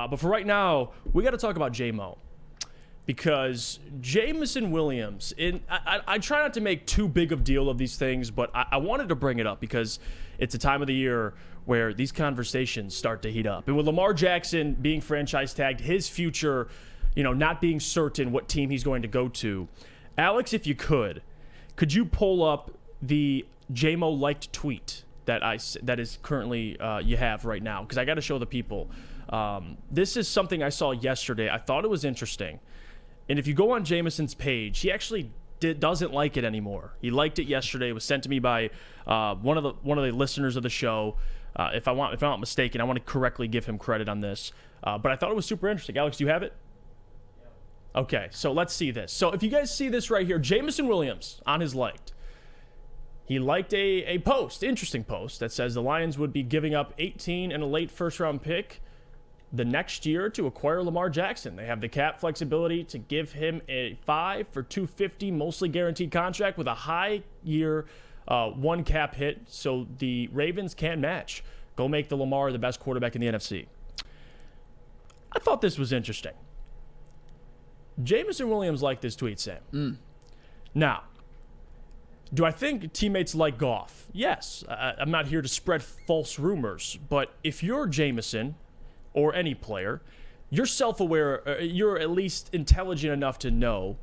But for right now, we got to talk about J-Mo. Because Jameson Williams, I try not to make too big of a deal of these things, but I wanted to bring it up because it's a time of the year where these conversations start to heat up. And with Lamar Jackson being franchise tagged, his future, not being certain what team he's going to go to. Alex, if you could you pull up the J-Mo liked tweet that is currently you have right now? Because I got to show the people. This is something I saw yesterday. I thought it was interesting. And if you go on Jameson's page, he actually doesn't like it anymore. He liked it yesterday. It was sent to me by one of the listeners of the show. If I'm not mistaken, I want to correctly give him credit on this. But I thought it was super interesting. Alex, do you have it? Yeah. Okay, so let's see this. So if you guys see this right here, Jameson Williams on his liked. He liked a post, interesting post, that says the Lions would be giving up 18 and a late first-round pick the next year to acquire Lamar Jackson. They have the cap flexibility to give him a 5 for $250, mostly guaranteed contract with a high year one cap hit, so the Ravens can match. Go make the Lamar the best quarterback in the NFC. I thought this was interesting. Jameson Williams liked this tweet, Sam. Now, do I think teammates like Goff? Yes. I'm not here to spread false rumors, but if you're Jameson or any player, you're self-aware, you're at least intelligent enough to know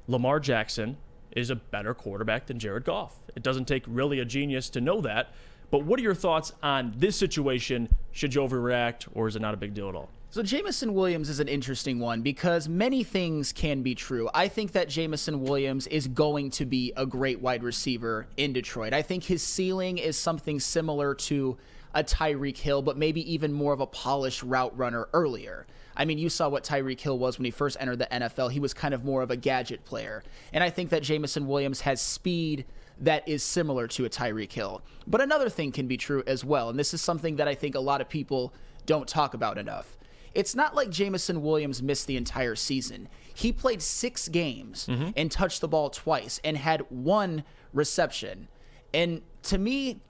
Lamar Jackson is a better quarterback than Jared Goff. It doesn't take really a genius to know that. But what are your thoughts on this situation? Should you overreact, or is it not a big deal at all? So Jameson Williams is an interesting one because many things can be true. I think that Jameson Williams is going to be a great wide receiver in Detroit. I think his ceiling is something similar to a Tyreek Hill, but maybe even more of a polished route runner earlier. I mean, you saw what Tyreek Hill was when he first entered the NFL. He was kind of more of a gadget player. And I think that Jameson Williams has speed that is similar to a Tyreek Hill. But another thing can be true as well, and this is something that I think a lot of people don't talk about enough. It's not like Jameson Williams missed the entire season. He played 6 games and touched the ball twice and had 1 reception. And to me,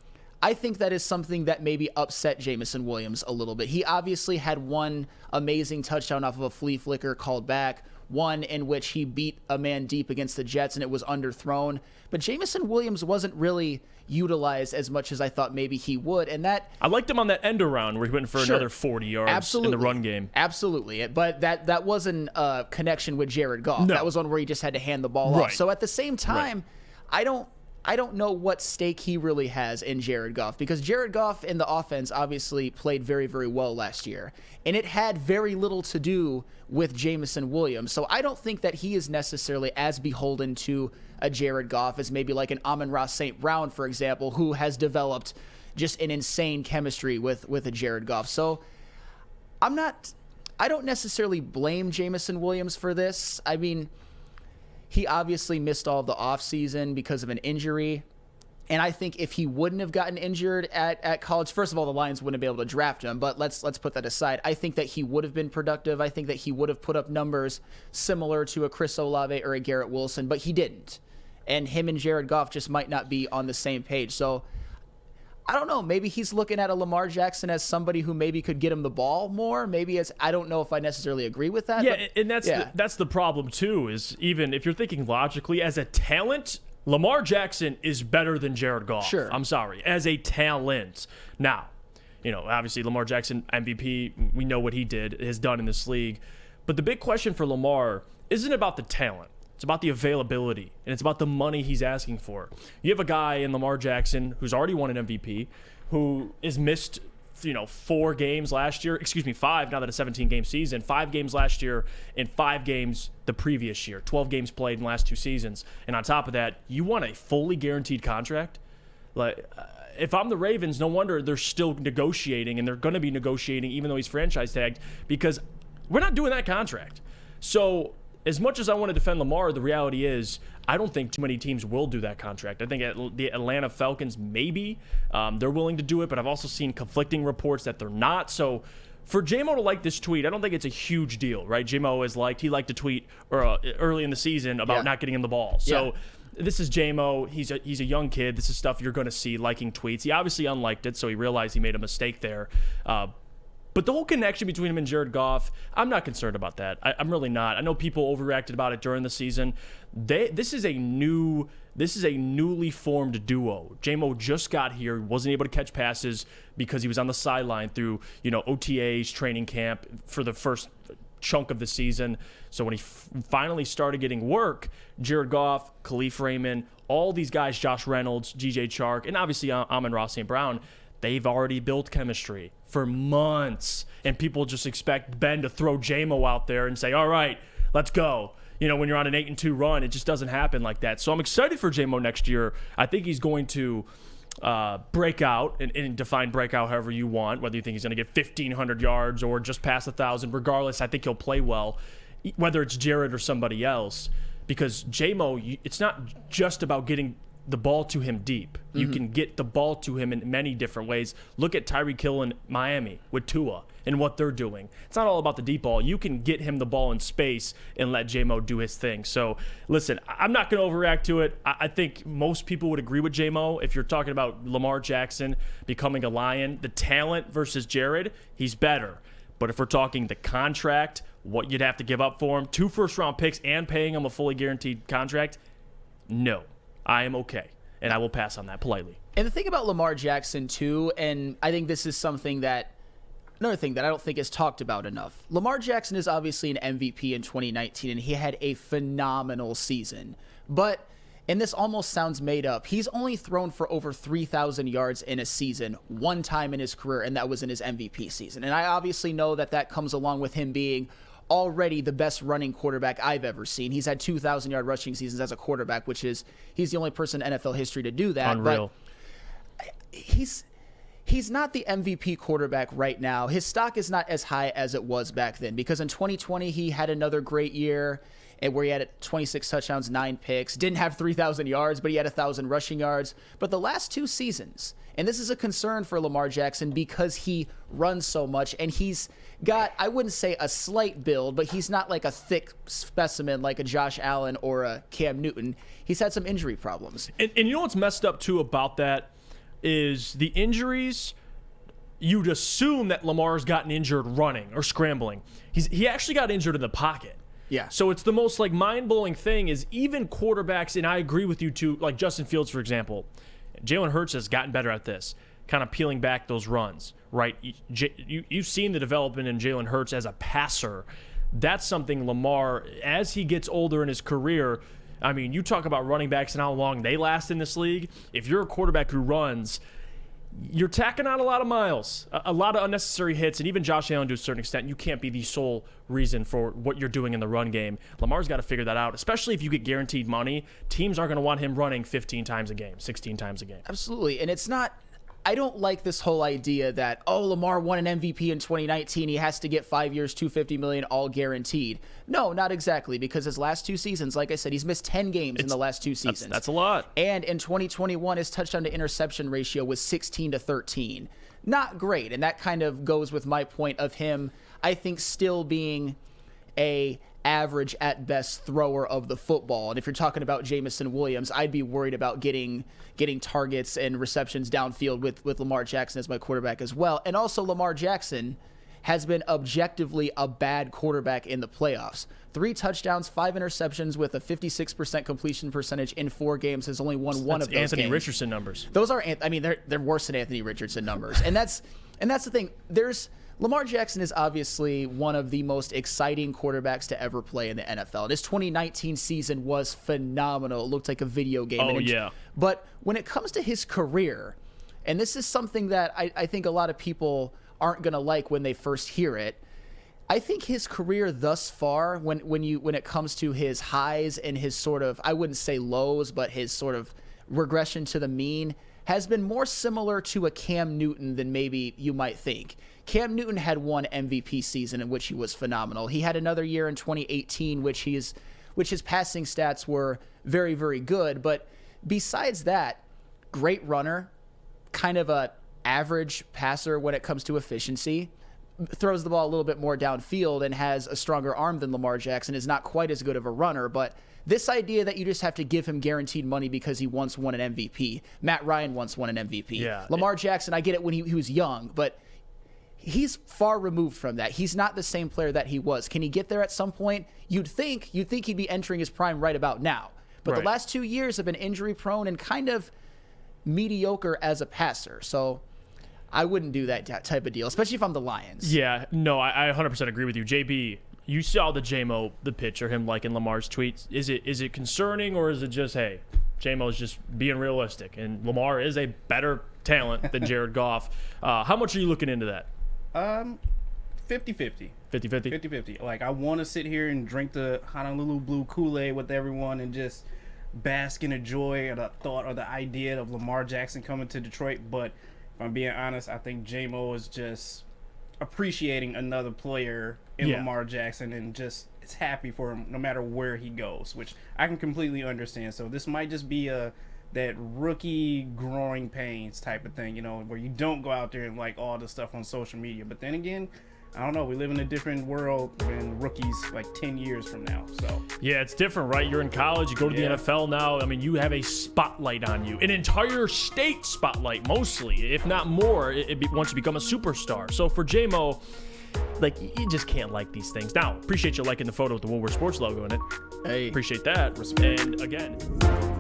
I think that is something that maybe upset Jameson Williams a little bit. He obviously had 1 amazing touchdown off of a flea flicker called back, 1 in which he beat a man deep against the Jets and it was underthrown. But Jameson Williams wasn't really utilized as much as I thought maybe he would. And that I liked him on that end around where he went for another 40 yards in the run game. Absolutely. But that wasn't a connection with Jared Goff. No. That was one where he just had to hand the ball off. So at the same time, I don't know what stake he really has in Jared Goff, because Jared Goff in the offense obviously played very, very well last year, and it had very little to do with Jameson Williams. So I don't think that he is necessarily as beholden to a Jared Goff as maybe like an Amon-Ra St. Brown, for example, who has developed just an insane chemistry with a Jared Goff. So I don't necessarily blame Jameson Williams for this. I mean, he obviously missed all of the offseason because of an injury. And I think if he wouldn't have gotten injured at college, first of all, the Lions wouldn't have been able to draft him. But let's put that aside. I think that he would have been productive. I think that he would have put up numbers similar to a Chris Olave or a Garrett Wilson, but he didn't. And him and Jared Goff just might not be on the same page. So I don't know. Maybe he's looking at a Lamar Jackson as somebody who maybe could get him the ball more. Maybe I don't know if I necessarily agree with that. Yeah, and that's the problem too, is even if you're thinking logically, as a talent, Lamar Jackson is better than Jared Goff. Sure. I'm sorry. As a talent. Now, obviously Lamar Jackson, MVP, we know what he has done in this league. But the big question for Lamar isn't about the talent. It's about the availability, and it's about the money he's asking for. You have a guy in Lamar Jackson who's already won an MVP, who is missed, 4 games last year. 5, now that a 17-game season. 5 games last year and 5 games the previous year. 12 games played in the last 2 seasons. And on top of that, you want a fully guaranteed contract? If I'm the Ravens, no wonder they're still negotiating, and they're going to be negotiating even though he's franchise tagged, because we're not doing that contract. So as much as I want to defend Lamar, the reality is I don't think too many teams will do that contract. I think the Atlanta Falcons, maybe, they're willing to do it, but I've also seen conflicting reports that they're not. So for J-Mo to like this tweet, I don't think it's a huge deal, right? J-Mo he liked a tweet early in the season about not getting him the ball. So this is J-Mo. He's a young kid. This is stuff you're going to see, liking tweets. He obviously unliked it, so he realized he made a mistake there. But the whole connection between him and Jared Goff, I'm not concerned about that. I'm really not. I know people overreacted about it during the season. This is a newly formed duo. J-Mo just got here, wasn't able to catch passes because he was on the sideline through OTAs, training camp for the first chunk of the season. So when he finally started getting work, Jared Goff, Khalif Raymond, all these guys, Josh Reynolds, G.J. Chark, and obviously Amon-Ra St. Brown, they've already built chemistry for months. And people just expect Ben to throw J-Mo out there and say, all right, let's go. When you're on an 8-2 run, it just doesn't happen like that. So I'm excited for J-Mo next year. I think he's going to break out and define breakout however you want, whether you think he's going to get 1,500 yards or just past 1,000. Regardless, I think he'll play well, whether it's Jared or somebody else, because J-Mo, it's not just about getting the ball to him deep. You can get the ball to him in many different ways. Look at Tyreek Hill in Miami with Tua and what they're doing. It's not all about the deep ball. You can get him the ball in space and let J-Mo do his thing. So, listen, I'm not going to overreact to it. I think most people would agree with J-Mo. If you're talking about Lamar Jackson becoming a Lion, the talent versus Jared, he's better. But if we're talking the contract, what you'd have to give up for him, 2 first-round picks and paying him a fully guaranteed contract, no. I am okay, and I will pass on that politely. And the thing about Lamar Jackson, too, and I think this is another thing that I don't think is talked about enough. Lamar Jackson is obviously an MVP in 2019, and he had a phenomenal season. But, and this almost sounds made up, he's only thrown for over 3,000 yards in a season one time in his career, and that was in his MVP season. And I obviously know that comes along with him being already the best running quarterback I've ever seen. He's had 2,000-yard rushing seasons as a quarterback, he's the only person in NFL history to do that. Unreal. But he's not the MVP quarterback right now. His stock is not as high as it was back then, because in 2020 he had another great year where he had 26 touchdowns, 9 picks, didn't have 3,000 yards, but he had 1,000 rushing yards. But the last 2 seasons, and this is a concern for Lamar Jackson because he runs so much, and he's got, I wouldn't say a slight build, but he's not like a thick specimen like a Josh Allen or a Cam Newton. He's had some injury problems. And you know what's messed up, too, about that is the injuries. You'd assume that Lamar's gotten injured running or scrambling. He actually got injured in the pocket. Yeah. So it's the most mind-blowing thing is even quarterbacks, and I agree with you too, like Justin Fields, for example. Jalen Hurts has gotten better at this, kind of peeling back those runs, right? You've seen the development in Jalen Hurts as a passer. That's something Lamar, as he gets older in his career, I mean, you talk about running backs and how long they last in this league. If you're a quarterback who runs, you're tacking on a lot of miles, a lot of unnecessary hits, and even Josh Allen to a certain extent, you can't be the sole reason for what you're doing in the run game. Lamar's got to figure that out, especially if you get guaranteed money. Teams are going to want him running 15 times a game, 16 times a game. Absolutely, and it's not, I don't like this whole idea that, Lamar won an MVP in 2019, he has to get 5 years, $250 million, all guaranteed. No, not exactly, because his last 2 seasons, like I said, he's missed 10 games in the last 2 seasons. That's a lot. And in 2021, his touchdown to interception ratio was 16-13. Not great, and that kind of goes with my point of him, I think, still being a average at best thrower of the football. And if you're talking about Jameson Williams, I'd be worried about getting targets and receptions downfield with Lamar Jackson as my quarterback as well. And also Lamar Jackson has been objectively a bad quarterback in the playoffs. 3 touchdowns, 5 interceptions with a 56% completion percentage in 4 games, has only won one of those Anthony games. Richardson numbers. Those are, I mean, they're worse than Anthony Richardson numbers. And that's the thing. Lamar Jackson is obviously one of the most exciting quarterbacks to ever play in the NFL. And his 2019 season was phenomenal. It looked like a video game. Oh, yeah. But when it comes to his career, and this is something that I think a lot of people aren't going to like when they first hear it, I think his career thus far, when it comes to his highs and his sort of, I wouldn't say lows, but his sort of regression to the mean, has been more similar to a Cam Newton than maybe you might think. Cam Newton had one MVP season in which he was phenomenal. He had another year in 2018, which his passing stats were very, very good. But besides that, great runner, kind of a average passer when it comes to efficiency, throws the ball a little bit more downfield and has a stronger arm than Lamar Jackson, is not quite as good of a runner. But this idea that you just have to give him guaranteed money because he once won an MVP. Matt Ryan once won an MVP. Yeah. Lamar Jackson, I get it when he was young, but he's far removed from that. He's not the same player that he was. Can he get there at some point? You'd think he'd be entering his prime right about now. But the last 2 years have been injury prone and kind of mediocre as a passer. So I wouldn't do that type of deal, especially if I'm the Lions. Yeah, no, I 100% agree with you. JB, you saw the J-Mo, the pitcher, him liking Lamar's tweets. Is it concerning, or is it just, hey, J-Mo's just being realistic, and Lamar is a better talent than Jared Goff? How much are you looking into that? 50-50. 50-50? 50-50. Like, I want to sit here and drink the Honolulu Blue Kool-Aid with everyone and just bask in the joy or the thought or the idea of Lamar Jackson coming to Detroit. But if I'm being honest, I think J-Mo is just appreciating another player in Lamar Jackson and just is happy for him no matter where he goes, which I can completely understand. So this might just be that rookie growing pains type of thing, you know, where you don't go out there and like all the stuff on social media. But then again, I don't know. We live in a different world than rookies like 10 years from now. So yeah, it's different, right? You're in college. You go to the NFL now. I mean, you have a spotlight on you, an entire state spotlight, mostly, if not more. Once you become a superstar. So for J-Mo, like, you just can't like these things. Now, appreciate you liking the photo with the Woodward Sports logo in it. Hey, appreciate that. And again.